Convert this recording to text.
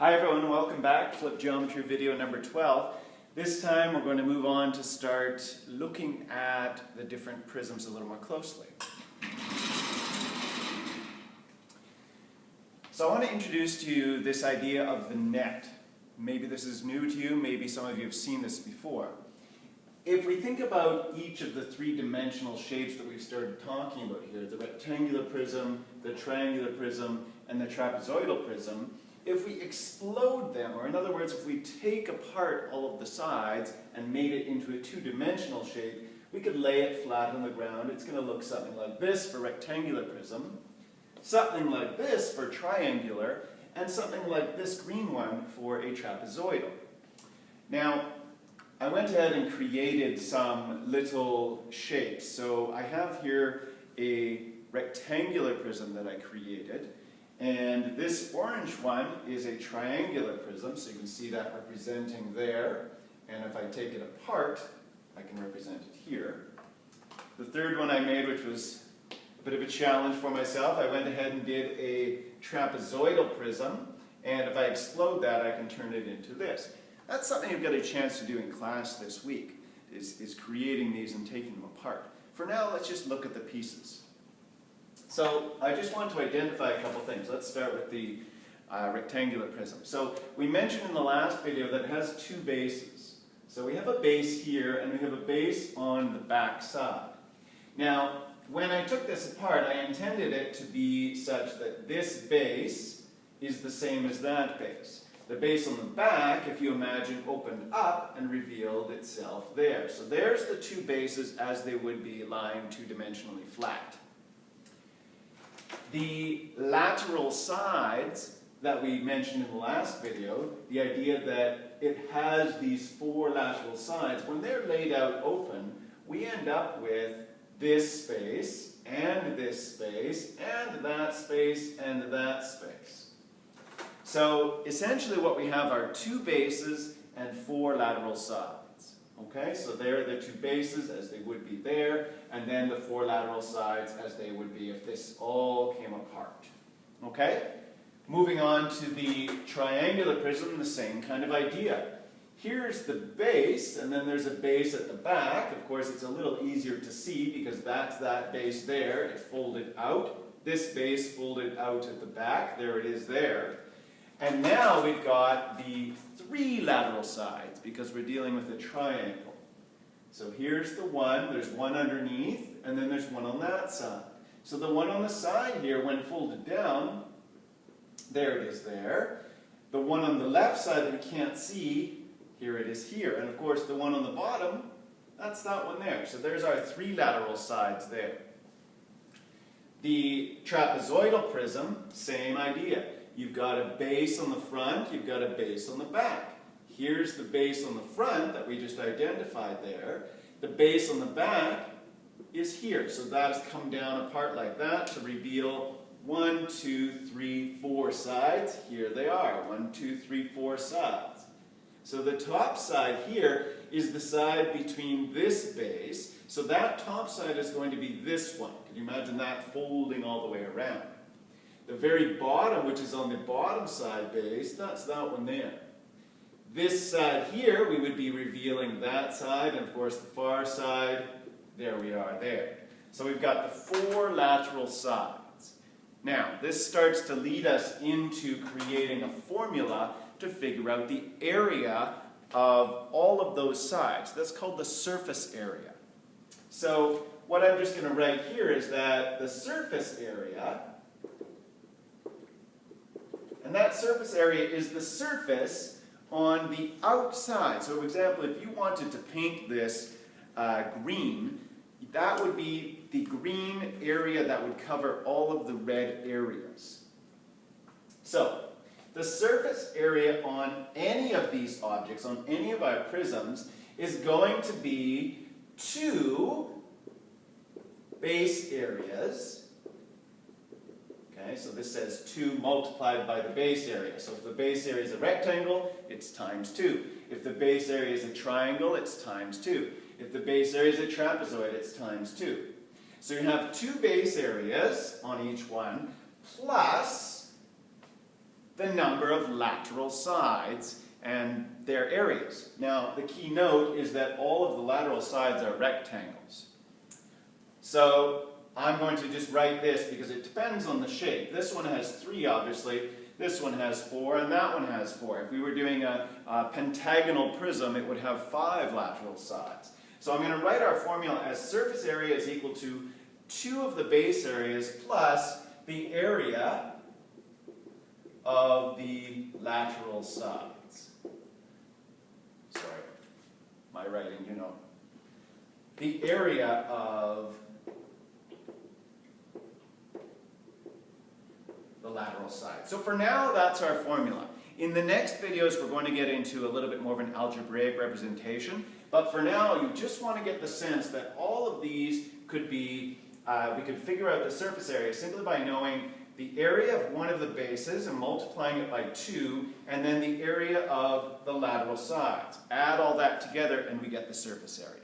Hi everyone, welcome back. Flip Geometry video number 12. This time we're going to move on to start looking at the different prisms a little more closely. So I want to introduce to you this idea of the net. Maybe this is new to you, maybe some of you have seen this before. If we think about each of the three-dimensional shapes that we've started talking about here, the rectangular prism, the triangular prism, and the trapezoidal prism, if we explode them, or in other words, if we take apart all of the sides and made it into a two-dimensional shape, we could lay it flat on the ground. It's going to look something like this for rectangular prism, something like this for triangular, and something like this green one for a trapezoidal. Now, I went ahead and created some little shapes. So I have here a rectangular prism that I created. And this orange one is a triangular prism, so you can see that representing there. And if I take it apart, I can represent it here. The third one I made, which was a bit of a challenge for myself, I went ahead and did a trapezoidal prism. And if I explode that, I can turn it into this. That's something you've got a chance to do in class this week, is creating these and taking them apart. For now, let's just look at the pieces. So I just want to identify a couple things. Let's start with the rectangular prism. So we mentioned in the last video that it has two bases. So we have a base here and we have a base on the back side. Now, when I took this apart, I intended it to be such that this base is the same as that base. The base on the back, if you imagine, opened up and revealed itself there. So there's the two bases as they would be lying two-dimensionally flat. The lateral sides that we mentioned in the last video, the idea that it has these four lateral sides, when they're laid out open, we end up with this space, and this space, and that space, and that space. So essentially what we have are two bases and four lateral sides. Okay, so there are the two bases as they would be there, and then the four lateral sides as they would be if this all came apart. Okay? Moving on to the triangular prism, the same kind of idea. Here's the base, and then there's a base at the back. Of course, it's a little easier to see because that's that base there. It folded out. This base folded out at the back. There it is there. And now we've got the three lateral sides because we're dealing with a triangle. So here's the one, there's one underneath, and then there's one on that side. So the one on the side here, when folded down, there it is there. The one on the left side that we can't see, here it is here. And of course the one on the bottom, that's that one there. So there's our three lateral sides there. The trapezoidal prism, same idea. You've got a base on the front, you've got a base on the back. Here's the base on the front that we just identified there. The base on the back is here. So that has come down apart like that to reveal 1, 2, 3, 4 sides. Here they are, 1, 2, 3, 4 sides. So the top side here is the side between this base. So that top side is going to be this one. Can you imagine that folding all the way around? The very bottom, which is on the bottom side base, that's that one there. This side here, we would be revealing that side, and of course the far side, there we are there. So we've got the four lateral sides. Now, this starts to lead us into creating a formula to figure out the area of all of those sides. That's called the surface area. So what I'm just going to write here is that the surface area, and that surface area is the surface on the outside. So for example, if you wanted to paint this green, that would be the green area that would cover all of the red areas. So the surface area on any of these objects, on any of our prisms, is going to be two base areas. Okay, so this says 2 multiplied by the base area. So if the base area is a rectangle, it's times 2. If the base area is a triangle, it's times 2. If the base area is a trapezoid, it's times 2. So you have 2 base areas on each one, plus the number of lateral sides and their areas. Now, the key note is that all of the lateral sides are rectangles. So I'm going to just write this because it depends on the shape. This one has 3, obviously. This one has 4, and that one has 4. If we were doing a pentagonal prism, it would have 5 lateral sides. So I'm going to write our formula as surface area is equal to 2 of the base areas plus the area of the lateral sides. Sorry, my writing, you know. The area of the lateral side. So for now, that's our formula. In the next videos, we're going to get into a little bit more of an algebraic representation. But for now, you just want to get the sense that all of these could be, we could figure out the surface area simply by knowing the area of one of the bases and multiplying it by 2, and then the area of the lateral sides. Add all that together and we get the surface area.